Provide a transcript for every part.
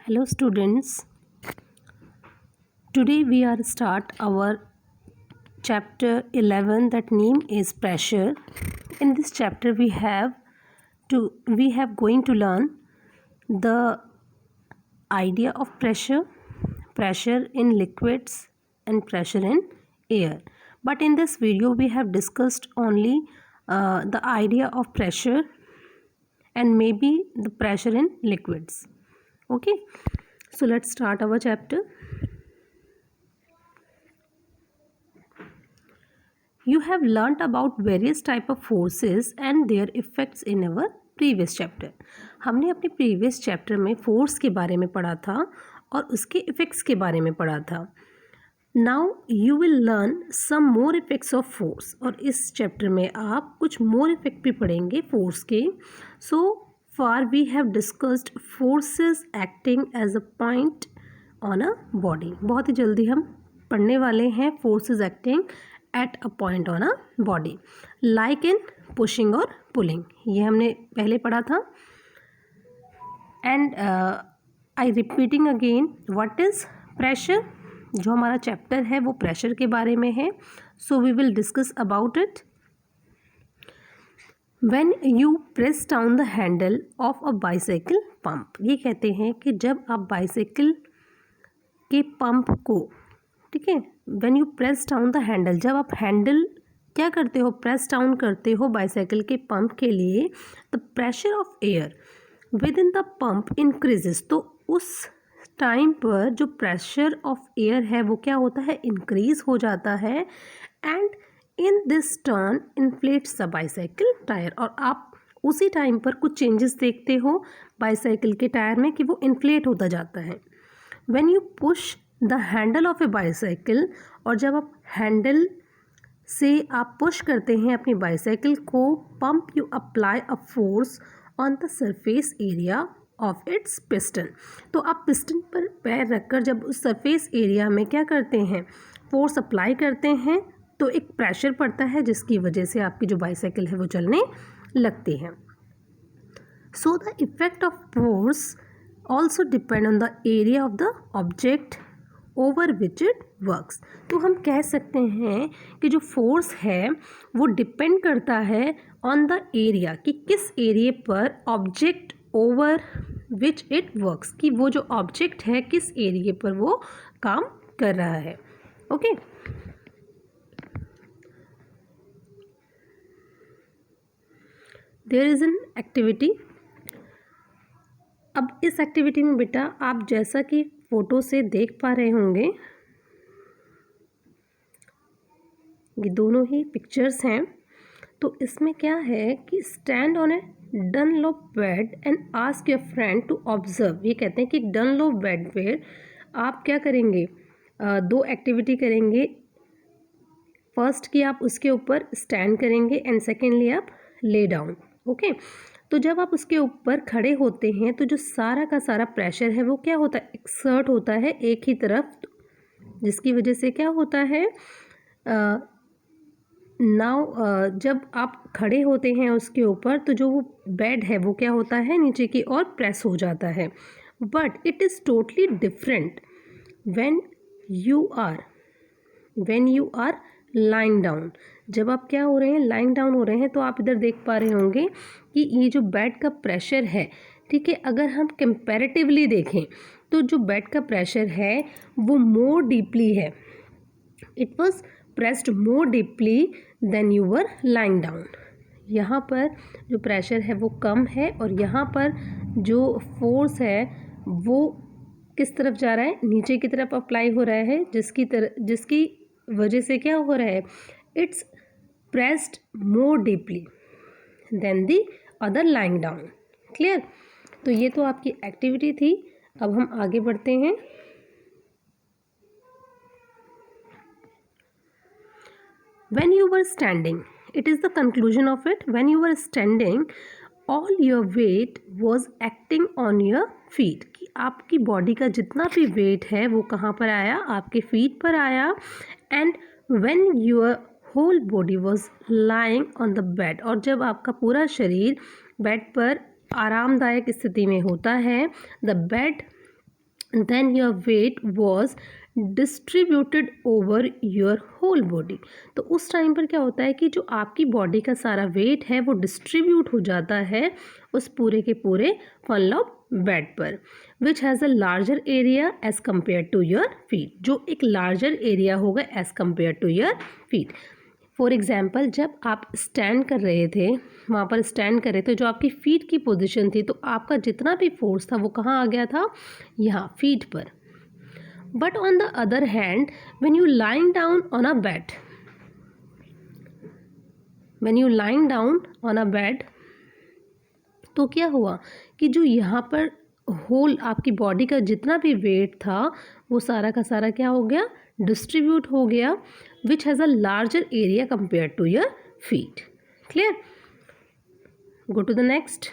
Hello students, today we are start our chapter 11 that name is pressure. In this chapter we have going to learn the idea of pressure, pressure in liquids and pressure in air. But in this video we have discussed only the idea of pressure and maybe the pressure in liquids. Okay, so let's start our chapter. You have learnt about various type of forces and their effects in our previous chapter. हमने अपने previous chapter में force के बारे में पढ़ा था और उसके effects के बारे में पढ़ा था. Now you will learn some more effects of force और इस chapter में आप कुछ more effect भी पढ़ेंगे force के. So far we have discussed forces acting as a point on a body. बहुत ही जल्दी हम पढ़ने वाले हैं forces acting at a point on a body like in pushing और pulling. ये हमने पहले पढ़ा था. And I repeating again what is pressure. जो हमारा चैप्टर है वो प्रेशर के बारे में है. So we will discuss about it. When you press down the handle of a bicycle pump, ये कहते हैं कि जब आप बाइसाइकिल के पंप को, ठीक है, when you press down the handle, जब आप हैंडल क्या करते हो, प्रेस डाउन करते हो बाइसाइकिल के पंप के लिए, the pressure of air with in the pump increases. तो उस टाइम पर जो प्रेशर ऑफ एयर है वो क्या होता है, इंक्रीज हो जाता है. And in this turn inflates the bicycle tyre. और आप उसी टाइम पर कुछ चेंजेस देखते हो बाइसाइकिल के टायर में कि वो इन्फ्लेट होता जाता है. When you push the handle of A bicycle, और जब आप हैंडल से आप पुश करते हैं अपनी बाइसाइकिल को, pump you apply a force on the surface area of its piston. तो आप पिस्टन पर पैर रखकर जब उस सरफेस एरिया में क्या करते हैं, फोर्स अप्लाई करते हैं, तो एक प्रेशर पड़ता है जिसकी वजह से आपकी जो बाइसाइकिल है वो चलने लगती है. So the effect of force also depend on the area of the object over which it works. तो हम कह सकते हैं कि जो फोर्स है वो डिपेंड करता है ऑन द एरिया, कि किस एरिया पर object over which it works, कि वो जो ऑब्जेक्ट है किस एरिया पर वो काम कर रहा है. Okay, there is an activity. अब इस एक्टिविटी में बेटा आप जैसा कि फ़ोटो से देख पा रहे होंगे, ये दोनों ही पिक्चर्स हैं. तो इसमें क्या है कि stand on a Dunlop bed and ask your friend to observe. ये कहते हैं कि डनलोप बेड पे आप क्या करेंगे, दो एक्टिविटी करेंगे. फर्स्ट कि आप उसके ऊपर स्टैंड करेंगे एंड सेकेंडली आप ले डाउन. ओके, तो जब आप उसके ऊपर खड़े होते हैं तो जो सारा का सारा प्रेशर है वो क्या होता है, एक्सर्ट होता है एक ही तरफ, जिसकी वजह से क्या होता है, जब आप खड़े होते हैं उसके ऊपर तो जो वो बेड है वो क्या होता है, नीचे की ओर प्रेस हो जाता है. But it is totally different when you are lying down. जब आप क्या हो रहे हैं, लाइंग डाउन हो रहे हैं, तो आप इधर देख पा रहे होंगे कि ये जो बेड का प्रेशर है, ठीक है, अगर हम कंपैरेटिवली देखें तो जो बेड का प्रेशर है वो मोर डीपली है. It was pressed more deeply than you were lying down. यहाँ पर जो प्रेशर है वो कम है और यहाँ पर जो फोर्स है वो किस तरफ जा रहा है, नीचे की तरफ अप्लाई हो रहा है, जिसकी वजह से क्या हो रहा है, it's pressed more deeply than the other lying down. Clear. तो ये तो आपकी एक्टिविटी थी. अब हम आगे बढ़ते हैं. When you were standing, it is the conclusion of it. When you were standing, all your weight was acting on your feet. कि आपकी बॉडी का जितना भी वेट है वो कहाँ पर आया, आपके फीट पर आया. And when your whole body was lying on the bed, और जब आपका पूरा शरीर बेड पर आरामदायक स्थिति में होता है, the bed then your weight was distributed over your whole body। तो उस टाइम पर क्या होता है कि जो आपकी बॉडी का सारा वेट है वो डिस्ट्रीब्यूट हो जाता है उस पूरे के पूरे फनल ऑफ बेड पर, which has a larger area as compare to your feet, जो एक लार्जर एरिया होगा as compare to your feet. For example, जब आप स्टैंड कर रहे थे, वहाँ पर स्टैंड कर रहे थे, जो आपकी फीट की पोजीशन थी, तो आपका जितना भी फोर्स था वो कहाँ आ गया था, यहाँ फीट पर। But on the other hand, when you lying down on a bed, when you lying down on a bed, तो क्या हुआ कि जो यहाँ पर होल आपकी बॉडी का जितना भी वेट था वो सारा का सारा क्या हो गया, डिस्ट्रीब्यूट हो गया, which has a larger area compare to your feet. Clear? Go to the next.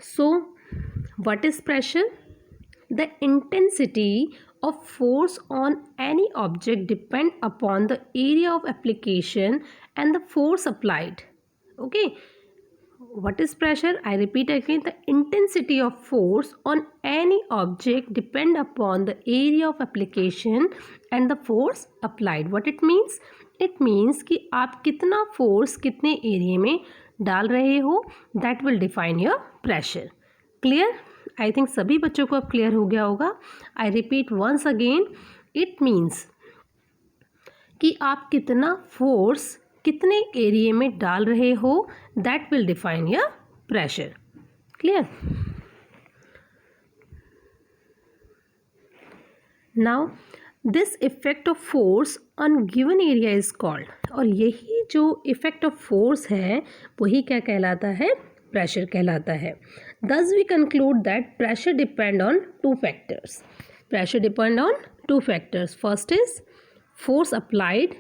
So what is pressure? The intensity of force on any object depend upon the area of application and the force applied. Okay, what is pressure? I repeat again, the intensity of force on any object depend upon the area of application and the force applied. What it means? It means कि आप कितना force कितने area में डाल रहे हो, that will define your pressure. Clear? I think सभी बच्चों को अब क्लियर हो गया होगा। I repeat once again, it means कि आप कितना फोर्स कितने एरिया में डाल रहे हो, that will define your pressure. Clear? Now this effect of force on given area is called, और यही जो इफेक्ट ऑफ फोर्स है वही क्या कहलाता है, प्रेशर कहलाता है। Thus we conclude that pressure depend on two factors. Pressure depend on two factors. First is force applied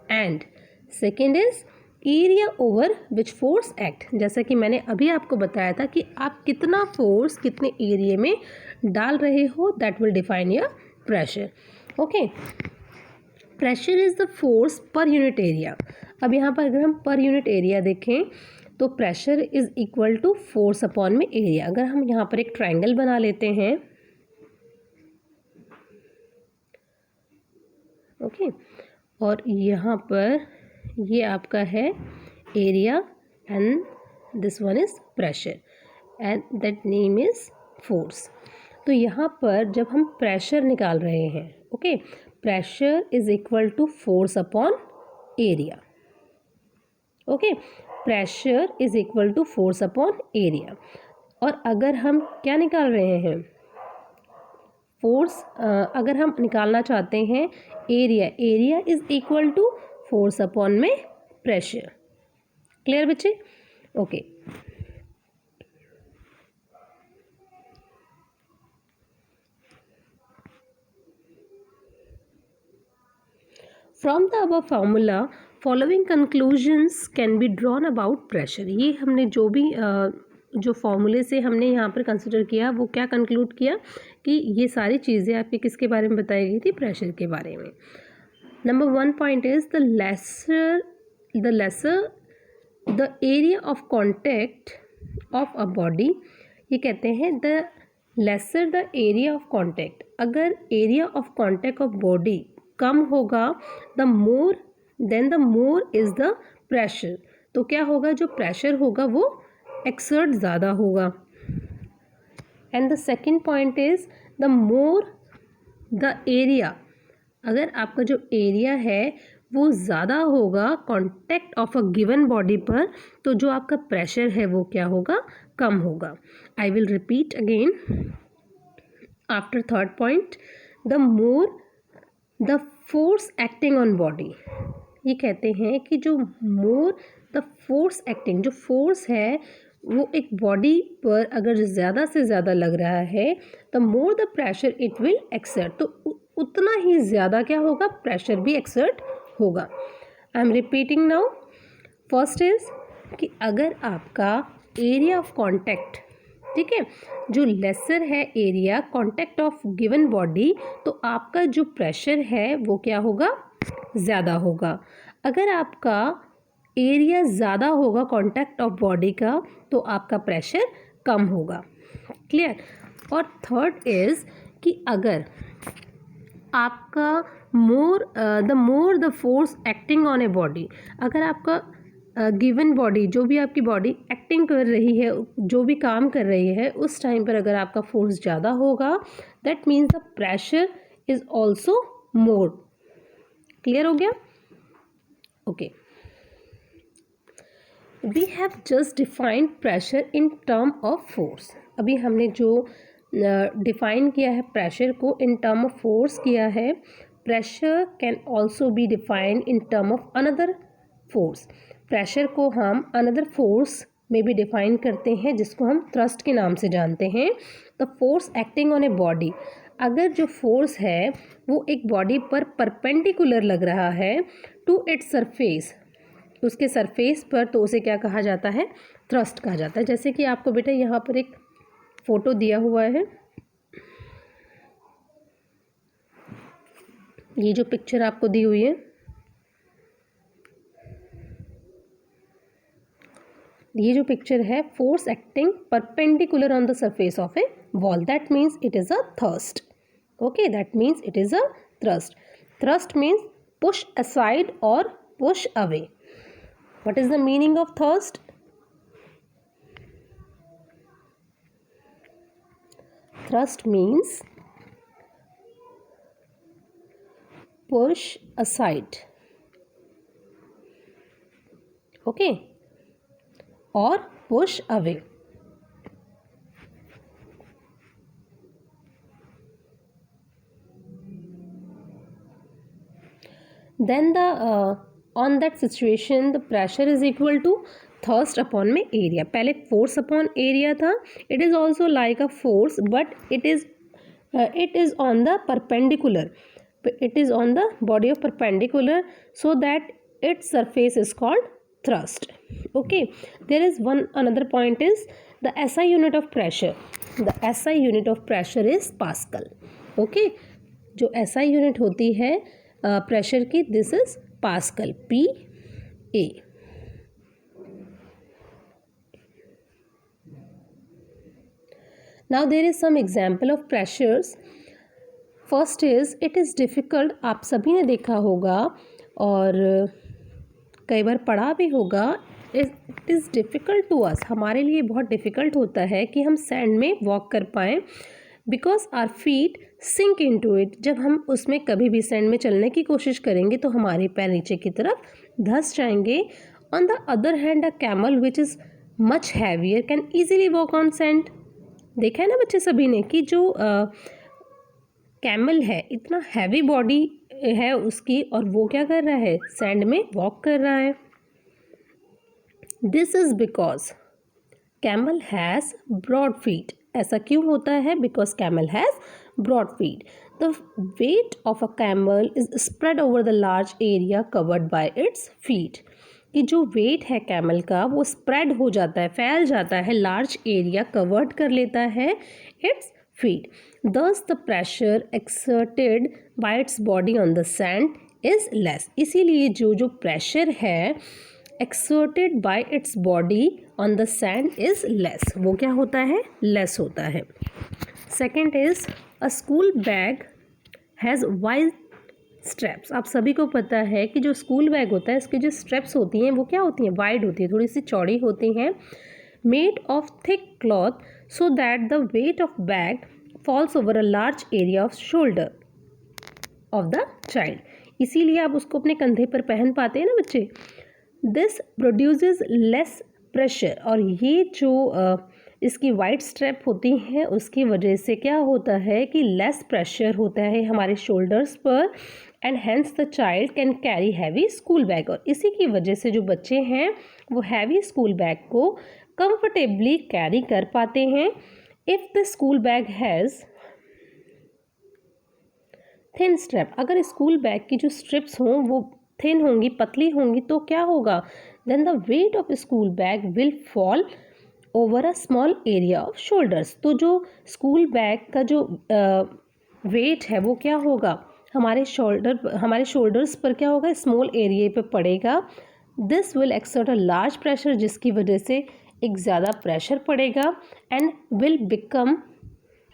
and second is area over which force act. जैसा कि मैंने अभी आपको बताया था कि आप कितना फोर्स कितने एरिया में डाल रहे हो, that will define your pressure. Okay. Pressure is the force per unit area. अब यहाँ पर अगर हम पर यूनिट एरिया देखें तो pressure is equal to force upon में एरिया। अगर हम यहाँ पर एक ट्रायंगल बना लेते हैं, ओके, और यहाँ पर ये आपका है area and this one is pressure and that name is force. तो यहाँ पर जब हम प्रेशर निकाल रहे हैं, okay, pressure is equal to force upon area. Okay, pressure is equal to force upon area. और अगर हम क्या निकाल रहे हैं, फोर्स, अगर हम निकालना चाहते हैं area, area is equal to force upon में प्रेशर। क्लियर बच्चे? Okay, from the above formula following conclusions can be drawn about pressure. ये हमने जो भी जो फॉर्मूले से हमने यहाँ पर कंसिडर किया वो क्या कंक्लूड किया कि ये सारी चीज़ें आपके किसके बारे में बताई गई थी, प्रेशर के बारे में। Number 1 point is the lesser the area of contact of a body. ये कहते हैं the lesser the area of contact, अगर area of contact of body कम होगा, the more then the more is the pressure, तो क्या होगा, जो प्रेशर होगा वो एक्सर्ट ज़्यादा होगा। And the second point is the more the area, अगर आपका जो एरिया है वो ज़्यादा होगा contact of a given body पर, तो जो आपका प्रेशर है वो क्या होगा, कम होगा। I will repeat again after third point, the more the force acting on body. ये कहते हैं कि जो मोर द फोर्स एक्टिंग, जो फोर्स है वो एक बॉडी पर अगर ज़्यादा से ज़्यादा लग रहा है, the more the pressure it will exert, तो उतना ही ज़्यादा क्या होगा, प्रेशर भी एक्सर्ट होगा। आई am repeating now. First is कि अगर आपका एरिया ऑफ कॉन्टैक्ट, ठीक है, जो लेसर है area contact of given body, तो आपका जो प्रेशर है वो क्या होगा, ज़्यादा होगा। अगर आपका एरिया ज़्यादा होगा कॉन्टैक्ट ऑफ बॉडी का तो आपका प्रेशर कम होगा। क्लियर। और थर्ड इज़ कि अगर आपका more the force acting on a body, अगर आपका गिवन बॉडी, जो भी आपकी बॉडी एक्टिंग कर रही है, जो भी काम कर रही है, उस टाइम पर अगर आपका फोर्स ज़्यादा होगा, that means the pressure is also more. Clear हो गया? Okay, we have just defined pressure in term of force. अभी हमने जो डिफाइन किया है प्रेशर को इन टर्म ऑफ फोर्स किया है। Pressure can also be defined in term of another force. Pressure को हम अनदर फोर्स में भी डिफाइन करते हैं जिसको हम थ्रस्ट के नाम से जानते हैं। The force acting on a body, अगर जो फोर्स है वो एक बॉडी पर परपेंडिकुलर लग रहा है टू इट्स सरफेस, उसके सरफेस पर, तो उसे क्या कहा जाता है? थ्रस्ट कहा जाता है। जैसे कि आपको बेटा यहाँ पर एक फोटो दिया हुआ है, ये जो पिक्चर आपको दी हुई है, ये जो पिक्चर है force acting perpendicular on the surface of a wall, that means it is a thrust. Okay, that means it is a thrust. Thrust means push aside और push away. What is the meaning of thrust? Thrust means push aside. Okay? Or push away. Then on that situation the pressure is equal to thrust upon में area. पहले force upon area था. It is also like a force but it is on the perpendicular. It is on the body of perpendicular so that its surface is called thrust. Okay, there is another point is the SI unit of pressure. The SI unit of pressure is Pascal. Okay, जो SI unit होती है pressure की, this is pascal, PA. Now there is some example of pressures. First is it is difficult. आप सभी ने देखा होगा और कई बार पढ़ा भी होगा. It is difficult to us, हमारे लिए बहुत डिफ़िकल्ट होता है कि हम सैंड में वॉक कर पाएँ because are feet sink into it. जब हम उसमें कभी भी सैंड में चलने की कोशिश करेंगे तो हमारे पैर नीचे की तरफ धंस जाएंगे. On the other hand a camel which is much heavier can easily walk on sand. देखा है ना बच्चे सभी ने कि जो कैमल है इतना हैवी बॉडी है उसकी और वो क्या कर रहा है? सैंड में वॉक कर रहा है. This is because camel has broad feet. ऐसा क्यों होता है? Because camel has broad feet. The weight of a camel is spread over the large area covered by its feet. कि जो वेट है कैमल का वो स्प्रेड हो जाता है, फैल जाता है, लार्ज एरिया कवर्ड कर लेता है इट्स फीट. दस the pressure exerted by its body on the sand is less. इसीलिए जो प्रेशर है exerted by its body on the sand is less, वो क्या होता है? लेस होता है. Second is a school bag has wide straps. आप सभी को पता है कि जो स्कूल बैग होता है इसकी जो स्ट्रैप्स होती हैं वो क्या होती हैं? वाइड होती है, थोड़ी सी चौड़ी होती हैं. Made of thick cloth so that the weight of bag falls over a large area of shoulder of the child. इसीलिए आप उसको अपने कंधे पर पहन पाते हैं ना बच्चे. This produces less pressure. और ये जो इसकी वाइड स्ट्रैप होती हैं उसकी वजह से क्या होता है कि लेस प्रेशर होता है हमारे शोल्डर्स पर and hence the child can carry heavy school bag. और इसी की वजह से जो बच्चे हैं वो हैवी स्कूल बैग को कंफर्टेबली कैरी कर पाते हैं. If the school bag has thin strap, अगर स्कूल बैग की जो स्ट्रिप्स हों वो थिन होंगी, पतली होंगी, तो क्या होगा? Then the weight of school bag will fall over a small area of shoulders. तो जो स्कूल बैग का जो वेट है वो क्या होगा? हमारे शोल्डर्स पर क्या होगा, स्मॉल एरिया पे पड़ेगा. This will exert a large pressure, जिसकी वजह से एक ज़्यादा प्रेशर पड़ेगा and will become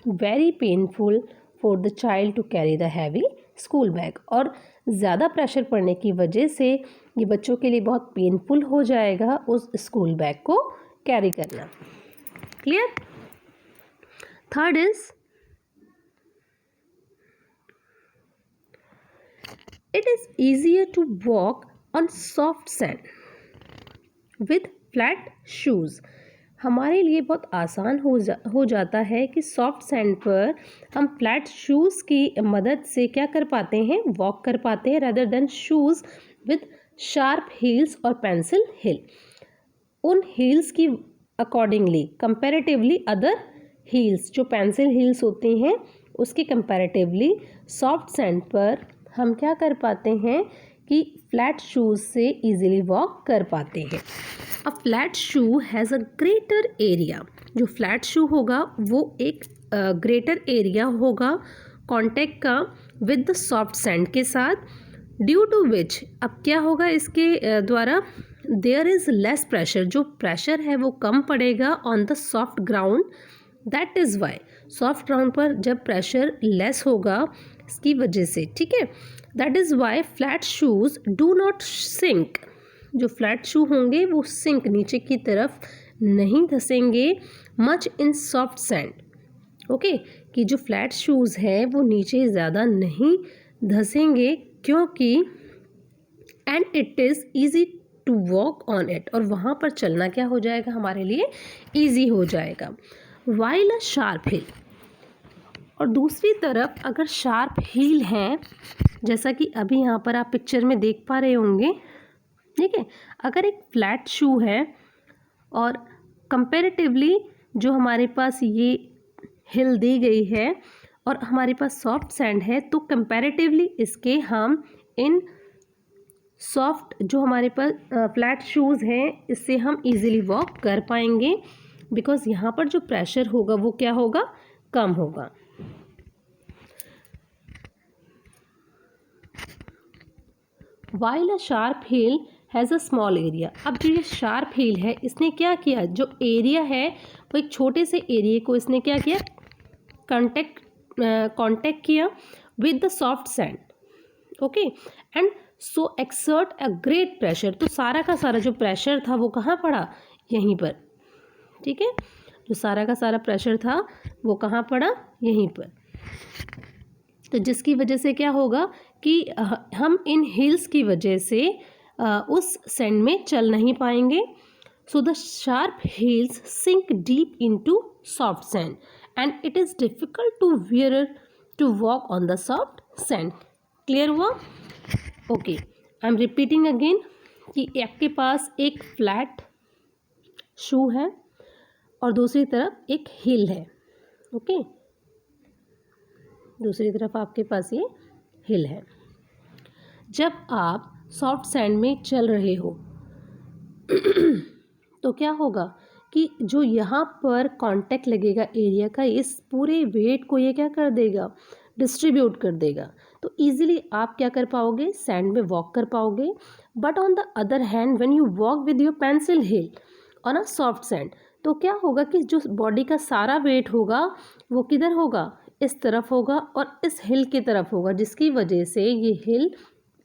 very painful for the child to carry the heavy school bag. और ज़्यादा प्रेशर पड़ने की वजह से ये बच्चों के लिए बहुत पेनफुल हो जाएगा उस स्कूल बैग को कैरी करना. Clear. Third is it is easier to walk on soft sand with flat shoes. हमारे लिए बहुत आसान हो जाता है कि सॉफ्ट सैंड पर हम फ्लैट शूज़ की मदद से क्या कर पाते हैं, वॉक कर पाते हैं, rather than shoes with sharp heels और पेंसिल हील. उन हील्स की अकॉर्डिंगली कंपैरेटिवली अदर हील्स जो पेंसिल हील्स होते हैं उसके कंपैरेटिवली सॉफ्ट सैंड पर हम क्या कर पाते हैं कि फ्लैट शूज़ से इजीली वॉक कर पाते हैं. A flat shoe has a greater area. जो फ्लैट शू होगा वो एक ग्रेटर एरिया होगा कॉन्टैक्ट का विद द सॉफ्ट सैंड के साथ, ड्यू टू विच अब क्या होगा इसके द्वारा, देयर इज़ लेस प्रेशर. जो प्रेशर है वो कम पड़ेगा on the soft ground. That is Y soft ground पर जब प्रेशर लेस होगा इसकी वजह से, ठीक है, that is why flat shoes do not sink. जो फ्लैट शू होंगे वो सिंक नीचे की तरफ नहीं धसेंगे much in soft sand. Okay, कि जो फ्लैट शूज़ है वो नीचे ज़्यादा नहीं धसेंगे क्योंकि and it is easy to walk on it. और वहाँ पर चलना क्या हो जाएगा, हमारे लिए ईजी हो जाएगा. वाइल अ शार्प हिल. और दूसरी तरफ अगर शार्प हील हैं, जैसा कि अभी यहाँ पर आप पिक्चर में देख पा रहे होंगे, ठीक है, अगर एक फ्लैट शू है और कंपैरेटिवली जो हमारे पास ये हिल दी गई है और हमारे पास सॉफ्ट सैंड है, तो कंपैरेटिवली इसके हम इन सॉफ्ट जो हमारे पास फ्लैट शूज़ हैं इससे हम इजीली वॉक कर पाएंगे बिकॉज यहाँ पर जो प्रेशर होगा वो क्या होगा, कम होगा. While a sharp heel has a small area. अब जो ये शार्प हील है इसने क्या किया, जो एरिया है वो एक छोटे से एरिया को इसने क्या किया, कॉन्टेक्ट किया with the soft sand. Okay, and so exert a great pressure. तो सारा का सारा जो प्रेशर था वो कहाँ पड़ा, यहीं पर. ठीक है, जो सारा का सारा प्रेशर था वो कहाँ पड़ा, यहीं पर. तो जिसकी वजह से क्या होगा कि हम इन हिल्स की वजह से उस सैंड में चल नहीं पाएंगे. So the sharp heels sink deep into soft sand and it is difficult to wear to walk on the soft sand. Clear हुआ. Okay, I am repeating again कि आपके पास एक फ्लैट शू है और दूसरी तरफ एक हिल है. ओके, दूसरी तरफ आपके पास ये हिल है. जब आप सॉफ्ट सैंड में चल रहे हो तो क्या होगा कि जो यहाँ पर कांटेक्ट लगेगा एरिया का, इस पूरे वेट को ये क्या कर देगा, डिस्ट्रीब्यूट कर देगा. तो इजीली आप क्या कर पाओगे, सैंड में वॉक कर पाओगे. But on the other hand when you walk with your pencil hill on a soft sand, तो क्या होगा कि जो बॉडी का सारा वेट होगा वो किधर होगा, इस तरफ होगा और इस हिल की तरफ होगा, जिसकी वजह से ये हिल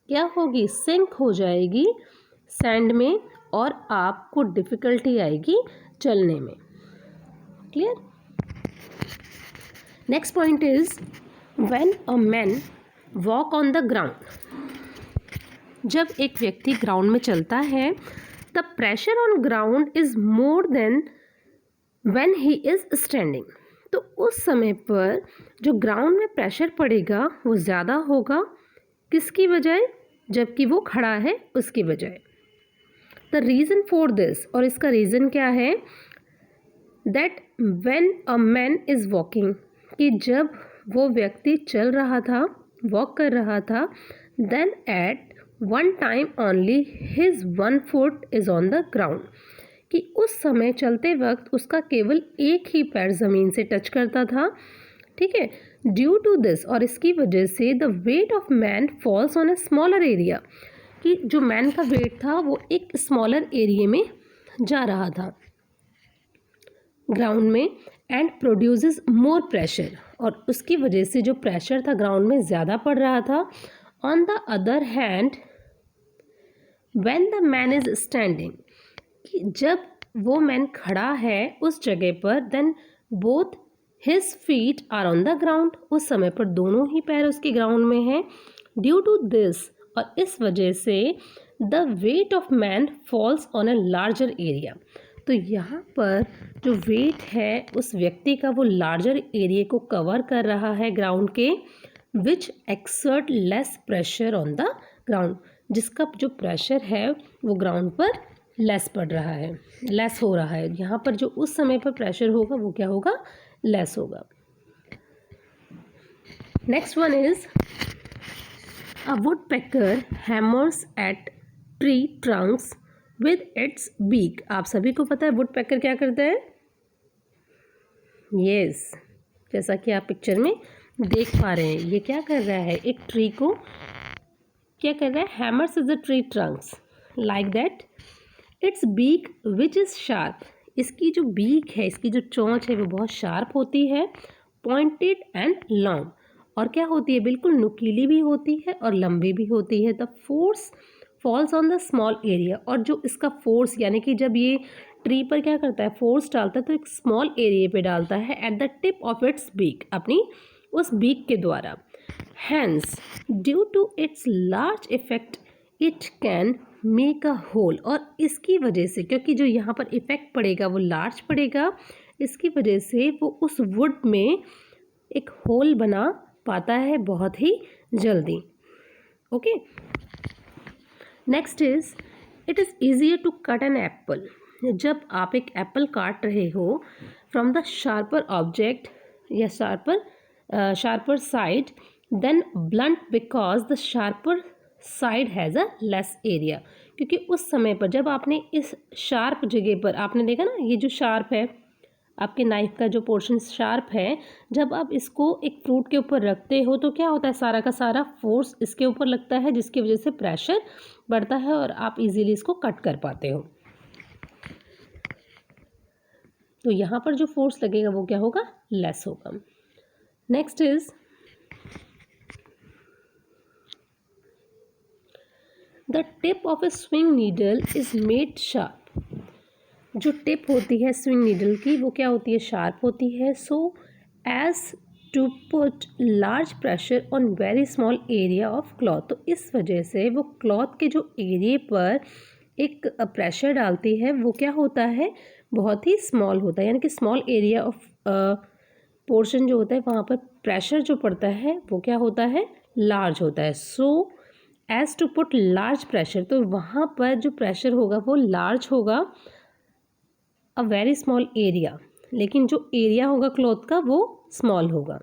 क्या होगी, सिंक हो जाएगी सैंड में और आपको डिफ़िकल्टी आएगी चलने में. Clear. Next point is when a man walk on the ground. जब एक व्यक्ति ग्राउंड में चलता है the pressure on ground is more than when he is standing. तो उस समय पर जो ग्राउंड में प्रेशर पड़ेगा वो ज़्यादा होगा किसकी बजाय, जबकि वो खड़ा है उसकी बजाय. द रीज़न फॉर दिस, और इसका रीज़न क्या है, that when a man is walking, कि जब वो व्यक्ति चल रहा था, वॉक कर रहा था, then at one time only his one foot is on the ground, कि उस समय चलते वक्त उसका केवल एक ही पैर ज़मीन से टच करता था. ठीक है, ड्यू टू दिस, और इसकी वजह से the weight of man falls on a smaller area, कि जो मैन का वेट था वो एक स्मॉलर एरिया में जा रहा था ग्राउंड में, एंड प्रोड्यूसेस मोर प्रेशर, और उसकी वजह से जो प्रेशर था ग्राउंड में ज़्यादा पड़ रहा था. On the other hand when the man is standing, जब वो मैन खड़ा है उस जगह पर, then both his feet are on the ground, उस समय पर दोनों ही पैर उसके ग्राउंड में हैं. ड्यू टू दिस, और इस वजह से the weight of man falls on a larger area. तो यहाँ पर जो वेट है उस व्यक्ति का वो लार्जर एरिया को कवर कर रहा है ग्राउंड के, which exert less pressure on the ground, जिसका जो प्रेशर है वो ग्राउंड पर लेस पड़ रहा है, लेस हो रहा है. यहाँ पर जो उस समय पर प्रेशर होगा वो क्या होगा, लेस होगा. Next one is a woodpecker hammers at tree trunks with its beak. आप सभी को पता है वुडपेकर क्या करता है. यस, जैसा कि आप पिक्चर में देख पा रहे हैं, ये क्या कर रहा है, एक ट्री को क्या कर रहा है, hammers is the tree trunks like that its beak which is sharp. इसकी जो बीक है, इसकी जो चोंच है वो बहुत शार्प होती है, पॉइंटेड एंड लॉन्ग, और क्या होती है, बिल्कुल नुकीली भी होती है और लंबी भी होती है. The force falls on the small area, और जो इसका फोर्स यानी कि जब ये ट्री पर क्या करता है, फोर्स डालता है तो एक स्मॉल एरिया पे डालता है at the tip of its beak, अपनी उस बीक के द्वारा. Hence due to its large effect it can make a hole, और इसकी वजह से, क्योंकि जो यहाँ पर इफेक्ट पड़ेगा वो लार्ज पड़ेगा, इसकी वजह से वो उस वुड में एक होल बना पाता है बहुत ही जल्दी. Okay, next is it is easier to cut an apple. जब आप एक एप्पल काट रहे हो फ्रॉम द शार्पर ऑब्जेक्ट या sharper side, then blunt because the sharper side has a less area. क्योंकि उस समय पर जब आपने इस शार्प जगह पर, आपने देखा ना ये जो शार्प है, आपके नाइफ का जो पोर्शन शार्प है, जब आप इसको एक फ्रूट के ऊपर रखते हो तो क्या होता है, सारा का सारा फोर्स इसके ऊपर लगता है, जिसकी वजह से प्रेशर बढ़ता है और आप इजीली इसको कट कर पाते हो. तो यहाँ पर जो फोर्स लगेगा वो क्या होगा, लेस होगा. Next is the tip of A swing needle is made sharp. जो टिप होती है स्विंग नीडल की वो क्या होती है, शार्प होती है, so as to put large pressure on very small area of cloth. तो इस वजह से वो क्लॉथ के जो एरिया पर एक प्रेशर डालती है वो क्या होता है, बहुत ही स्मॉल होता है, यानी कि स्मॉल एरिया ऑफ पोर्शन जो होता है वहाँ पर प्रेशर जो पड़ता है वो क्या होता है, लार्ज होता है. So as to put large pressure, तो वहाँ पर जो प्रेशर होगा वो लार्ज होगा, अ वेरी स्मॉल एरिया, लेकिन जो एरिया होगा क्लॉथ का वो स्मॉल होगा.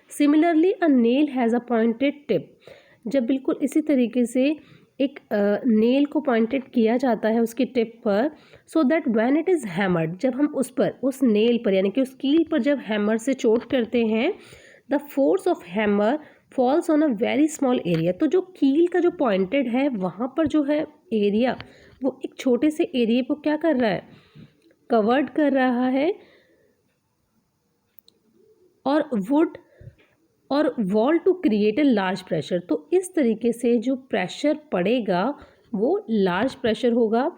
Similarly a nail has a pointed tip. जब बिल्कुल इसी तरीके से एक नेल को पॉइंटेड किया जाता है उसकी टिप पर, so that when it is hammered, जब हम उस नेल पर यानी कि उस कील पर जब हैमर से चोट करते हैं, the force of hammer falls on a very small area. तो जो कील का जो पॉइंटेड है वहाँ पर जो है एरिया, वो एक छोटे से एरिया को क्या कर रहा है, कवर्ड कर रहा है, और वुड और wall to create a large pressure. तो इस तरीके से जो प्रेशर पड़ेगा वो लार्ज प्रेशर होगा,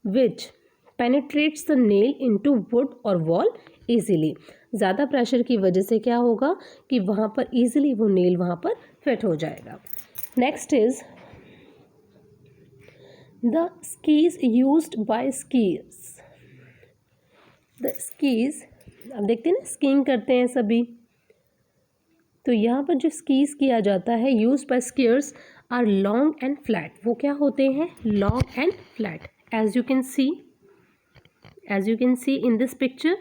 which penetrates the nail into wood और वॉल इजीली. ज़्यादा प्रेशर की वजह से क्या होगा कि वहाँ पर इजीली वो नेल वहाँ पर फिट हो जाएगा. Next is the skis used by skis. The skis, अब देखते हैं ना स्कीइंग करते हैं सभी, तो यहाँ पर जो स्कीज किया जाता है use by skiers are long and flat. वो क्या होते हैं, long and flat. As you can see in this picture,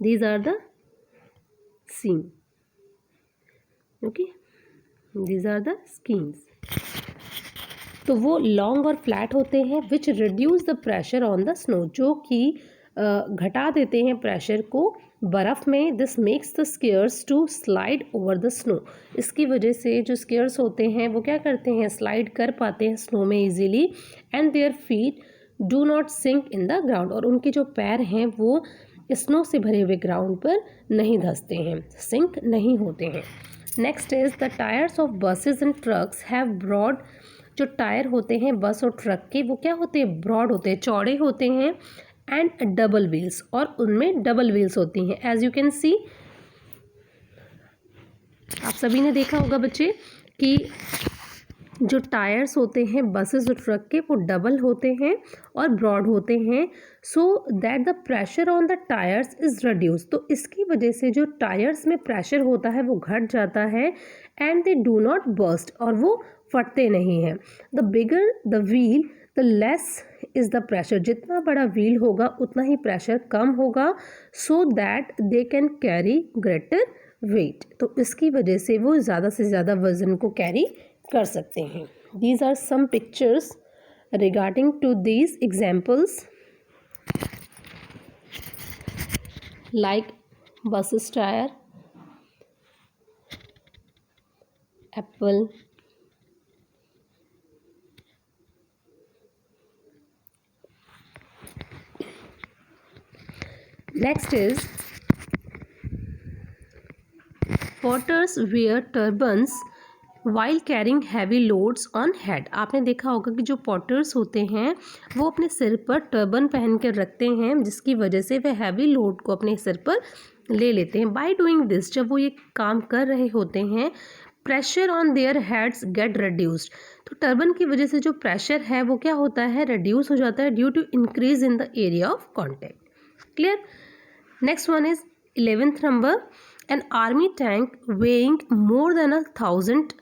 these are the seam. Okay, these are the schemes. तो वो लॉन्ग और फ्लैट होते हैं, which reduce the pressure on the snow, जो कि घटा देते हैं प्रेशर को बर्फ़ में। This makes the skiers to slide over the snow. इसकी वजह से जो स्केयर्स होते हैं वो क्या करते हैं, स्लाइड कर पाते हैं स्नो में easily. And their feet do not sink in the ground, और उनके जो पैर हैं वो स्नो से भरे हुए ग्राउंड पर नहीं धंसते हैं, सिंक नहीं होते हैं। Next is the tyres of buses and trucks have broad. जो टायर होते हैं बस और ट्रक के वो क्या होते हैं, ब्रॉड होते हैं, चौड़े होते हैं। एंड डबल व्हील्स, और उनमें डबल व्हील्स होती हैं। एज यू कैन सी, आप सभी ने देखा होगा बच्चे कि जो टायर्स होते हैं बसेस और ट्रक के वो डबल होते हैं और ब्रॉड होते हैं, सो that the pressure on the tyres is reduce. तो इसकी वजह से जो टायर्स में प्रेशर होता है वो घट जाता है। And they do not burst, और वो फटते नहीं हैं। The bigger the wheel the less is the pressure. जितना बड़ा व्हील होगा उतना ही प्रेशर कम होगा, so that they can carry greater weight. तो इसकी वजह से वो ज़्यादा से ज़्यादा वज़न को कैरी कर सकते हैं। These are some pictures regarding to these examples like buses tyre, apple, next is potters wear turbans while carrying heavy loads on head। आपने देखा होगा कि जो पॉटर्स होते हैं वो अपने सिर पर टर्बन पहन कर रखते हैं, जिसकी वजह से वे हैवी लोड को अपने सिर पर ले लेते हैं। बाय डूइंग दिस, जब वो ये काम कर रहे होते हैं, pressure on their heads gate reduced. तो टर्बन की वजह से जो प्रेशर है वो क्या होता है, रिड्यूस हो जाता है due to increase in the area of contact. Clear. Next one is 11th number. An army tank weighing more than 1,000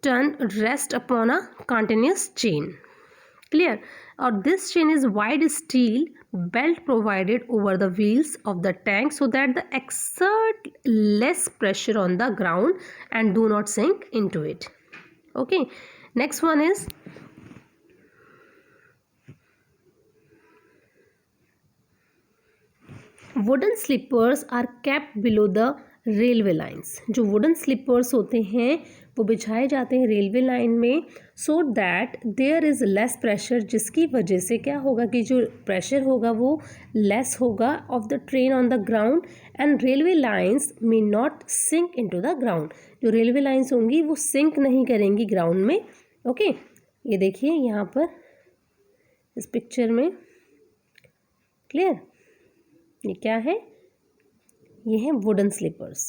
ton rests upon a continuous chain. Clear? Or this chain is wide steel belt provided over the wheels of the tank so that the exert less pressure on the ground and do not sink into it. Okay. Next one is wooden sleepers are kept below the railway lines. जो wooden sleepers होते हैं वो बिछाए जाते हैं railway line में, so that there is less pressure, जिसकी वजह से क्या होगा कि जो प्रेशर होगा वो लेस होगा of the train on the ground. And railway lines may not sink into the ground. जो रेलवे लाइन्स होंगी वो सिंक नहीं करेंगी ग्राउंड में। ओके, ये देखिए यहाँ पर इस पिक्चर में, क्लियर। ये क्या है, ये है wooden sleepers.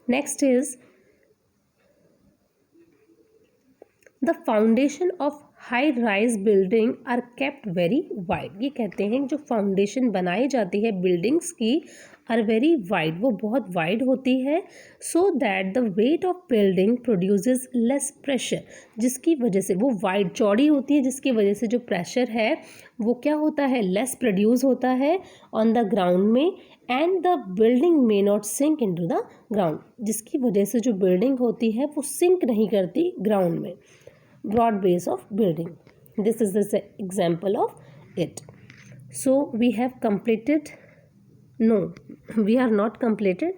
Next is the foundation of high rise building are kept very wide. ये कहते हैं जो फाउंडेशन बनाई जाती है बिल्डिंग्स की आर वेरी वाइड, वो बहुत वाइड होती है, सो that the weight of building produces less pressure. जिसकी वजह से वो वाइड चौड़ी होती है, जिसकी वजह से जो प्रेशर है वो क्या होता है, लेस प्रोड्यूस होता है ऑन द ग्राउंड में। And the building may not sink into the ground, जिसकी वजह से जो बिल्डिंग होती है वो सिंक नहीं करती ग्राउंड में। Broad base of building, this is the example of it. So we have completed, no, we are not completed.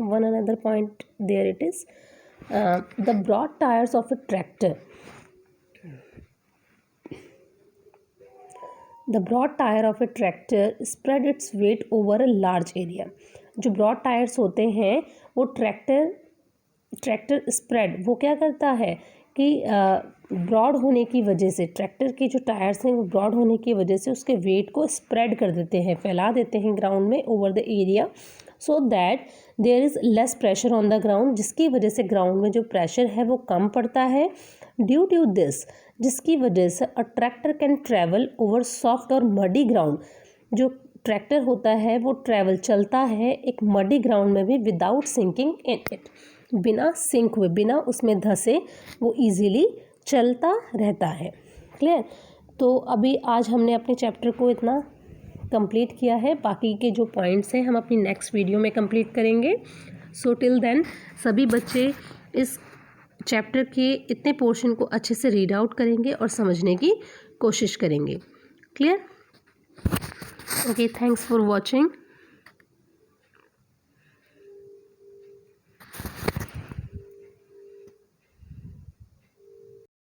One another point there it is, the broad tires of a tractor. The broad tire of a tractor spread its weight over a large area. जो broad tires होते हैं वो tractor spread, वो क्या करता है कि broad होने की वजह से, ट्रैक्टर के जो टायर्स हैं वो ब्रॉड होने की वजह से उसके वेट को स्प्रेड कर देते हैं, फैला देते हैं ग्राउंड में over the area, so that there is less pressure on the ground, जिसकी वजह से ग्राउंड में जो प्रेशर है वो कम पड़ता है। ड्यू टू दिस, जिसकी वजह से a tractor can travel over soft और मडी ग्राउंड। जो ट्रैक्टर होता है वो ट्रैवल चलता है एक मडी ग्राउंड में भी विदाउट सिंकिंग इन इट, बिना सिंक हुए, बिना उसमें धंसे वो इजीली चलता रहता है। क्लियर। तो अभी आज हमने अपने चैप्टर को इतना कंप्लीट किया है, बाकी के जो पॉइंट्स हैं हम अपनी नेक्स्ट वीडियो में कंप्लीट करेंगे। सो टिल देन सभी बच्चे इस चैप्टर के इतने पोर्शन को अच्छे से रीड आउट करेंगे और समझने की कोशिश करेंगे। Clear. Okay, thanks for watching.